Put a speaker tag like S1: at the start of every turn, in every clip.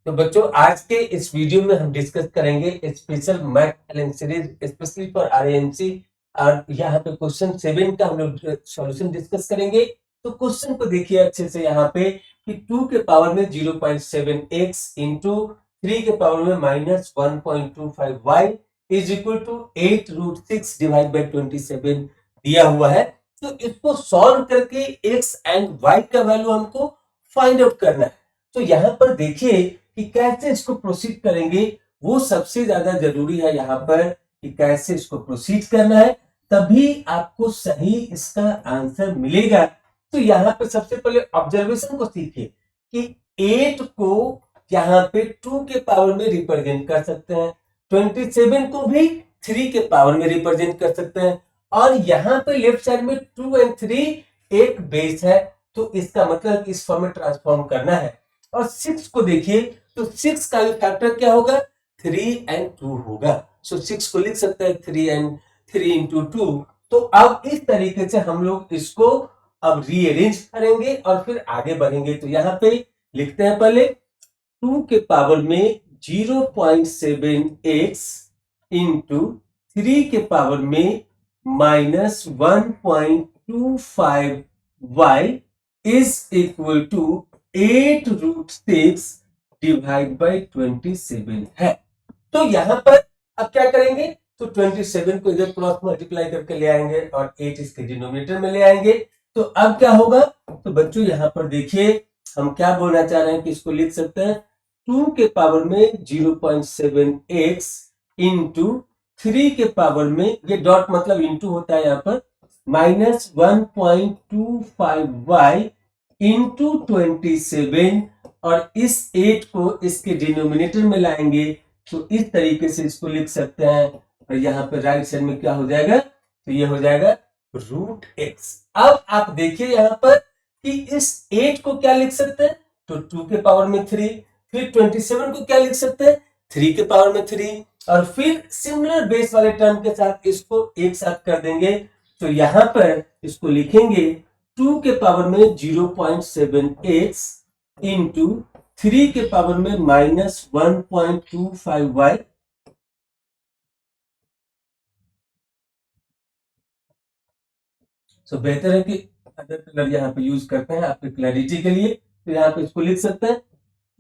S1: तो बच्चों आज के इस वीडियो में हम डिस्कस करेंगे special math challenge series specially for RAMC और यहाँ पे क्वेश्चन 7 का हम लोग सॉल्यूशन डिस्कस करेंगे। तो क्वेश्चन को देखिए अच्छे से यहाँ पे कि 2 के पावर में 0.7x इंटू 3 के पावर में minus 1.25y is equal to 8√6 divide by 27 दिया हुआ है। तो इसको सॉल्व करके x एंड y का वैल्यू हमको फाइंड आउट करना है। तो यहाँ पर देखिए कि कैसे इसको प्रोसीड करेंगे, वो सबसे ज्यादा जरूरी है यहाँ पर कि कैसे इसको प्रोसीड करना है, तभी आपको सही इसका आंसर मिलेगा। तो यहाँ पे सबसे पहले ऑब्जर्वेशन को सीखिए कि 8 को यहाँ पे 2 के पावर में रिप्रेजेंट कर सकते हैं, 27 को भी 3 के पावर में रिप्रेजेंट कर सकते हैं, और यहाँ पे लेफ्ट साइड में 2 एंड 3 एक बेस है, तो इसका मतलब इस फॉर्म में ट्रांसफॉर्म करना है। और 6 को देखिए तो 6 का भी फैक्टर क्या होगा, 3 एंड 2 होगा। सो 6 को लिख सकते हैं 3 इंटू 2। तो अब इस तरीके से हम लोग इसको अब रीअरेंज करेंगे और फिर आगे बढ़ेंगे। तो यहाँ पे लिखते हैं पहले 2 के पावर में 0.7x इंटू 3 के पावर में minus 1.25y is equal to 8√6 divide by 27 है। तो यहां पर अब क्या करेंगे, तो 27 को इधर क्रॉस मल्टीप्लाई करके ले आएंगे और 8 इसके डिनोमिनेटर में ले आएंगे। तो अब क्या होगा, तो बच्चों यहां पर देखिए हम क्या बोलना चाह रहे हैं कि इसको लिख सकते हैं 2 के पावर में 0.7x इंटू 3 के पावर में, ये डॉट मतलब इंटू होता है यहाँ पर, माइनस 1.25y इंटू 27, और इस 8 को इसके डिनोमिनेटर में लाएंगे। तो इस तरीके से इसको लिख सकते हैं, और यहाँ पे राइट साइड में क्या हो जाएगा, तो ये हो जाएगा √x। अब आप देखिए यहाँ पर कि इस 8 को क्या लिख सकते हैं, तो 2 के पावर में 3, फिर 27 को क्या लिख सकते हैं, 3 के पावर में 3, और फिर सिमिलर बेस वाले टर्म के साथ इसको एक साथ कर देंगे। तो यहाँ पर इसको लिखेंगे 2 के पावर में 0.7x इंटू 3 के पावर में माइनस 1.25y बेहतर है कि अदर कलर यहाँ पे यूज करते हैं आपकी क्लैरिटी के लिए। तो यहाँ पे इसको लिख सकते हैं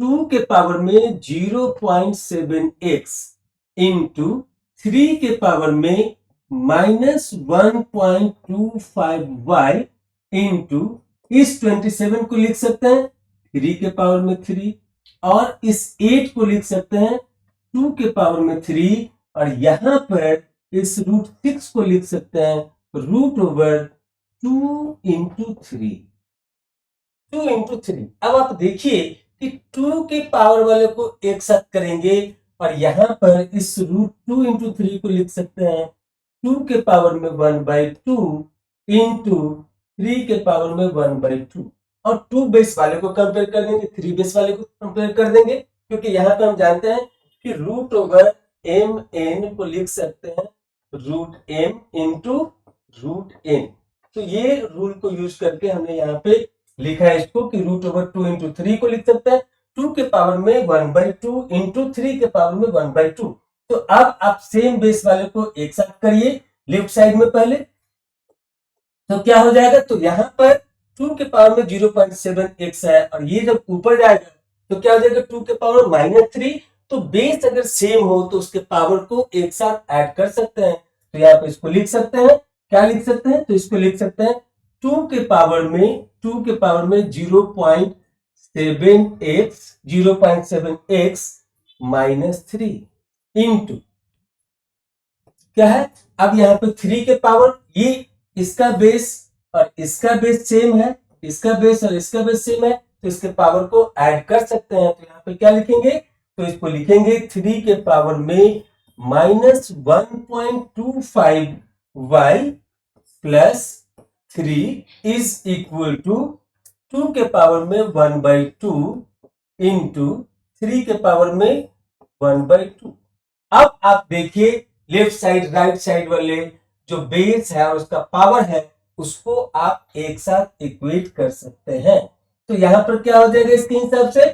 S1: 2 के पावर में 0.7x इंटू 3 के पावर में माइनस 1.25y इंटू इस 27 को लिख सकते हैं 3 के पावर में 3, और इस 8 को लिख सकते हैं 2 के पावर में 3, और यहां पर इस √6 को लिख सकते हैं √2 इंटू 3, 2 इंटू 3। अब आप देखिए कि 2 के पावर वाले को एक साथ करेंगे, और यहां पर इस √2 इंटू 3 को लिख सकते हैं 2 के पावर में 1/2 इंटू 3 के पावर में 1/2, और 2 बेस वाले को कंपेयर कर देंगे, 3 बेस वाले को कंपेयर कर देंगे, क्योंकि यहाँ पे हम जानते हैं कि √mn को लिख सकते हैं √m इंटू √n। तो ये रूल को यूज करके हमने यहाँ पे लिखा है इसको कि √2 इंटू 3 को लिख सकते हैं 2 के पावर में 1/2 इंटू 3 के पावर में 1/2। तो अब आप सेम बेस वाले को एक साथ करिए लेफ्ट साइड में पहले, तो क्या हो जाएगा, तो यहां पर 2 के पावर में 0.7x है, और ये जब ऊपर जाएगा तो क्या हो जाएगा 2 के पावर -3। तो बेस अगर सेम हो तो उसके पावर को एक साथ ऐड कर सकते हैं। तो यहाँ पे इसको लिख सकते हैं, क्या लिख सकते हैं, तो इसको लिख सकते हैं 2 के पावर में 0.7x -3 इंटू क्या है, अब यहाँ पे 3 के पावर, ये इसका बेस और इसका बेस सेम है, इसका बेस और इसका बेस सेम है, तो इसके पावर को ऐड कर सकते हैं। तो यहाँ पे क्या लिखेंगे, तो इसको लिखेंगे 3 के पावर में minus 1.25y plus 3 is equal to 2 के पावर में 1/2 इंटू 3 के पावर में 1/2। अब आप देखिए लेफ्ट साइड राइट साइड वाले जो बेस है और उसका पावर है उसको आप एक साथ इक्वेट कर सकते हैं। तो यहां पर क्या हो जाएगा इसके हिसाब से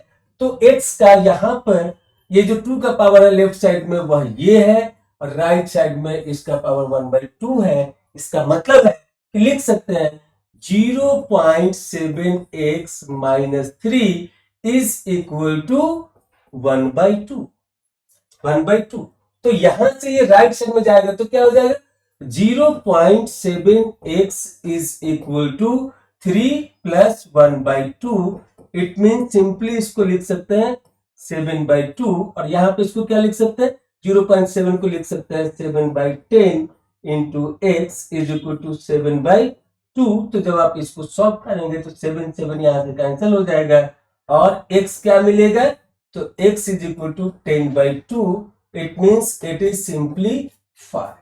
S1: तो x का यहाँ पर ये जो 2 का पावर है लेफ्ट साइड में वह ये है और राइट साइड में इसका पावर 1/2 है। इसका मतलब है कि लिख सकते हैं 0.7x minus 3 is equal to 1/2। 1/2 तो यहां से ये राइट साइड में जाएगा तो क्या हो जाएगा 0.7x is equal to 3 plus 1/2। It mean simply इसको लिख सकते हैं 7/2 और यहां पे इसको क्या लिख सकते हैं 0.7 को लिख सकते हैं 7/10 into x is equal to 7/2। तो जब आप इसको सॉल्व करेंगे तो 7 यहां से कैंसिल हो जाएगा और x क्या मिलेगा तो x is equal to 10/2। It means it is simply 5।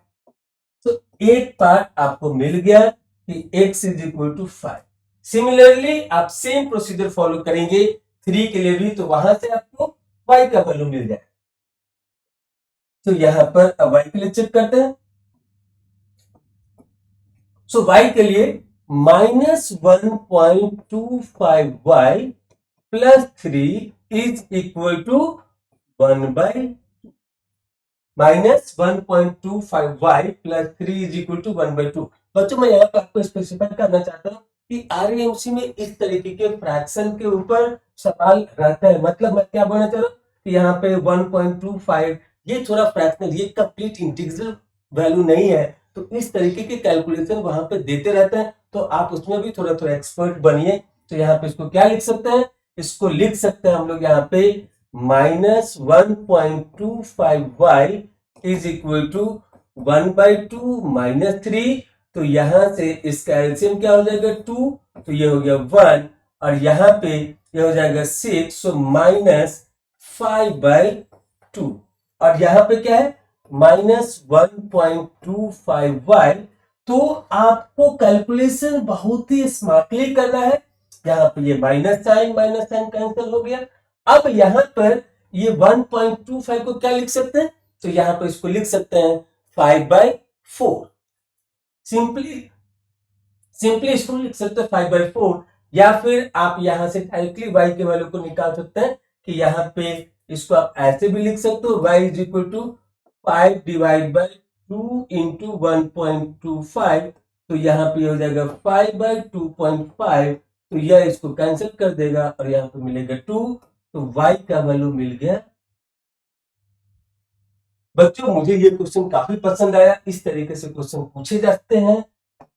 S1: तो एक पार्ट आपको मिल गया कि x is equal to 5। Similarly आप सेम प्रोसीजर फॉलो करेंगे 3 के लिए भी, तो वहां से आपको y का वैल्यू मिल जाए। तो यहां पर अब y के लिए चेक करते हैं। सो y के लिए -1.25y plus 3 is equal to 1/2। -1.25y plus 3 is equal to 1/2। बच्चों मैं यहाँ पे आपको स्पेसिफाई करना चाहता हूँ कि आरएमसी में इस तरीके के फ्रैक्शन के ऊपर सवाल रहता है। मतलब मैं क्या बोलना चाह रहा हूँ कि यहाँ पे 1.25 ये थोड़ा फ्रैक्शनल, ये कंप्लीट इंटीग्रल वैल्यू नहीं है। तो इस तरीके के कैलकुलेशन वहां पे देते रहते हैं, तो आप उसमें भी थोड़ा थोड़ा एक्सपर्ट बनिए। तो यहाँ पे इसको क्या लिख सकते हैं, इसको लिख सकते हैं हम लोग यहाँ पे -1.25y is equal to 1/2 minus 3। तो यहां से इसका एलसीएम क्या हो जाएगा 2, तो ये हो गया 1 और यहाँ पे ये हो जाएगा 6, सो -5/2 और यहाँ पे क्या है -1.25y। तो आपको कैलकुलेशन बहुत ही स्मार्टली करना है। यहाँ पे ये माइनस साइन कैंसिल हो गया। अब यहां पर ये 1.25 को क्या लिख सकते हैं, तो यहां पर इसको लिख सकते हैं 5/4। सिंपली इसको लिख सकते हैं 5/4, या फिर आप यहां से डायरेक्टली y के वैल्यू को निकाल सकते हैं कि यहां पे इसको आप ऐसे भी लिख सकते हो y is equal to 5/2 into 1.25। तो यहाँ पे हो जाएगा 5/2.5। तो यह इसको कैंसिल कर देगा और यहाँ पे मिलेगा 2। तो y का वैल्यू मिल गया। बच्चों मुझे ये क्वेश्चन काफी पसंद आया। इस तरीके से क्वेश्चन पूछे जाते हैं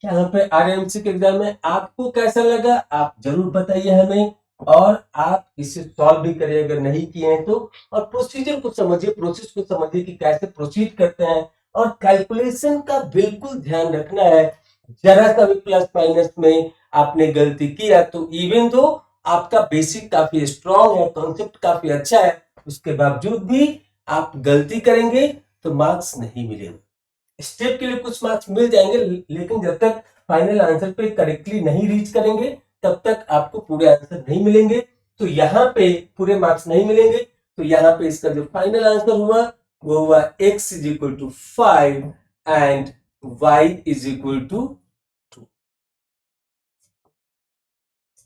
S1: यहाँ पे आरएमसी के एग्जाम में। आपको कैसा लगा आप जरूर बताइए हमें, और आप इसे सॉल्व भी करिए अगर नहीं किए हैं तो। और प्रोसीजर को समझिए, प्रोसेस को समझिए कि कैसे प्रोसीड करते हैं। और कैलकुलेशन का बिल्कुल ध्यान रखना है। जरा सा भी प्लस माइनस में आपने गलती किया तो इवन दो आपका बेसिक काफी स्ट्रांग है, कॉन्सेप्ट काफी अच्छा है, उसके बावजूद भी आप गलती करेंगे तो मार्क्स नहीं मिलेंगे। स्टेप के लिए कुछ मार्क्स मिल जाएंगे, लेकिन जब तक फाइनल आंसर पे करेक्टली नहीं रीच करेंगे तब तक आपको पूरे आंसर नहीं मिलेंगे। तो यहाँ पे पूरे मार्क्स नहीं मिलेंगे। तो यहाँ पे इसका जो फाइनल आंसर हुआ वो हुआ x is equal to 5 and y is equal to 2।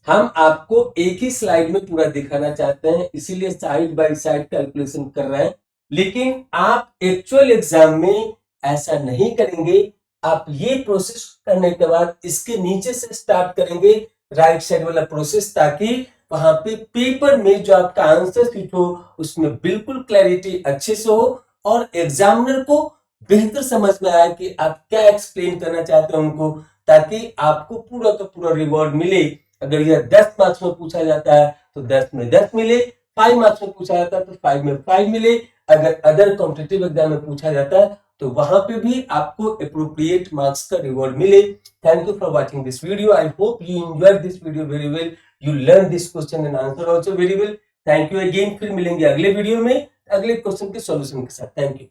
S1: हम आपको एक ही स्लाइड में पूरा दिखाना चाहते हैं, इसीलिए साइड बाय साइड कैलकुलेशन कर रहे हैं। लेकिन आप एक्चुअल एग्जाम में ऐसा नहीं करेंगे। आप ये प्रोसेस करने के बाद इसके नीचे से स्टार्ट करेंगे राइट साइड वाला प्रोसेस, ताकि वहां पे पेपर में जो आपका आंसर शीट हो उसमें बिल्कुल क्लैरिटी अच्छे से हो और एग्जामिनर को बेहतर समझ में आए कि आप क्या एक्सप्लेन करना चाहते हैं उनको, ताकि आपको पूरा का पूरा रिवॉर्ड मिले। अगर यह 10 मार्क्स में पूछा जाता है तो 10 में 10 मिले, 5 मार्क्स में पूछा जाता है तो 5 में 5 मिले। अगर अदर कॉम्पिटिटिव एग्जाम में पूछा जाता है तो वहां पे भी आपको अप्रोप्रिएट मार्क्स का रिवॉर्ड मिले। Thank you for watching this video. I hope you enjoyed this video very well, you learn this question and answer also very well. Thank you again. फिर मिलेंगे अगले वीडियो में अगले क्वेश्चन के solution के साथ। Thank you.